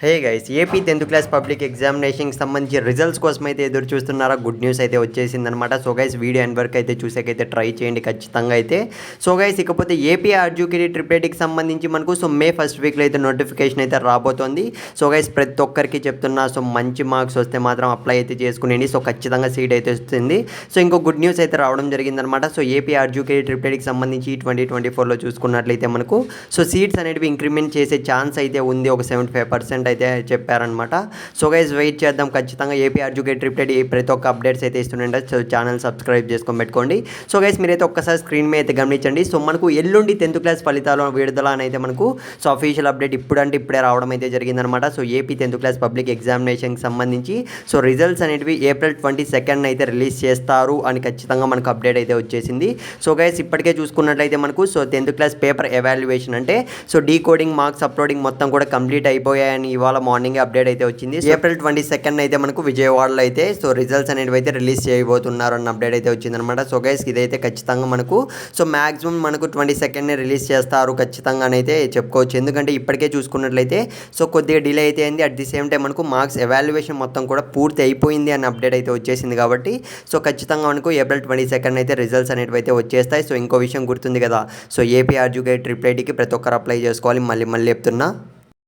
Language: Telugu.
హే guys AP 10th class public ఎగ్జామినేషన్కి సంబంధించి రిజల్ట్స్ కోసం అయితే ఎదురు చూస్తున్నారా? గుడ్ న్యూస్ అయితే వచ్చేసిందనమాట. సో గైస్ వీడియో ఎండ్ వరకు అయితే చూసాకైతే ట్రై చేయండి ఖచ్చితంగా అయితే. సో గైస్ ఇకపోతే ఏపీ ఆర్జీకేటీ ట్రిపుల్ సంబంధించి మనకు మే ఫస్ట్ వీక్లో అయితే నోటిఫికేషన్ అయితే రాబోతోంది. సో గైస్ ప్రతి ఒక్కరికి చెప్తున్నా, సో మంచి మార్క్స్ వస్తే మాత్రం అప్లై అయితే చేసుకునేయండి. సో ఖచ్చితంగా సీట్ అయితే వస్తుంది. సో ఇంకో గుడ్ న్యూస్ అయితే రావడం జరిగిందనమాట. సో ఏపీ ఆర్జీకేటీ ట్రిపుల్ సంబంధించి 2024లో చూసుకున్నట్లయితే మనకు సో సీట్స్ అనేవి ఇంక్రిమెంట్ చేసే ఛాన్స్ అయితే ఉంది. ఒక 75% అయితే చెప్పారనమాట. సో గైస్ వెయిట్ చేద్దాం ఖచ్చితంగా. ఏపీ ఆర్జీకేటీ ట్రిపుల్ ప్రతి ఒక్క అప్డేట్స్ అయితే ఇస్తుండే. సో ఛానల్ సబ్స్క్రైబ్ చేసుకొని పెట్టుకోండి. సో గైస్ మీరైతే ఒక్కసారి స్క్రీన్ మీద అయితే గమనించండి. సో మనకు ఎల్లుండి 10th క్లాస్ ఫలితాలు విడుదల అని అయితే మనకు సో అఫీషియల్ అప్డేట్ ఇప్పుడే రావడం అయితే జరిగిందనమాట. So AP 10th class public ఎగ్జామినేషన్కి సంబంధించి సో రిజల్ట్స్ అనేవి ఏప్రిల్ 22 అయితే రిలీజ్ చేస్తారు అని ఖచ్చితంగా మనకు అప్డేట్ అయితే వచ్చేసింది. సో గైస్ ఇప్పటికే చూసుకున్నట్లయితే మనకు so 10th class paper evaluation అంటే సో డీకోడింగ్ మార్క్స్ అప్లోడింగ్ మొత్తం కూడా కంప్లీట్ అయిపోయాయని ఇవాళ మార్నింగ్ అప్డేట్ అయితే వచ్చింది. ఏప్రిల్ 22 అయితే మనకు విజయవాడలో అయితే సో రిజల్ట్స్ అనేవి అయితే రిలీజ్ చేయబోతున్నారు అన్న అప్డేట్ అయితే వచ్చిందనమాట. సో గైస్ ఇదైతే ఖచ్చితంగా మనకు సో మాక్సిమం మనకు 22 రిలీజ్ చేస్తారు ఖచ్చితంగా అయితే చెప్పుకోవచ్చు. ఎందుకంటే ఇప్పటికే చూసుకున్నట్లయితే సో కొద్దిగా డిలే అయితే అయింది. అట్ ది సేమ్ టైం మనకు మార్క్స్ ఎవాల్యుయేషన్ మొత్తం కూడా పూర్తి అయిపోయింది అన్న అప్డేట్ అయితే వచ్చేసింది. కాబట్టి సో ఖచ్చితంగా మనకు ఏప్రిల్ 22 అయితే రిజల్ట్స్ అనేవి అయితే వచ్చేస్తాయి. సో ఇంకో విషయం గుర్తుంది కదా, సో ఏపీ ఆర్జీకేటీ ట్రిపుల్ ఐటీకి ప్రతి ఒక్కరు అప్లై చేసుకోవాలి. మళ్ళీ చెప్తున్నా.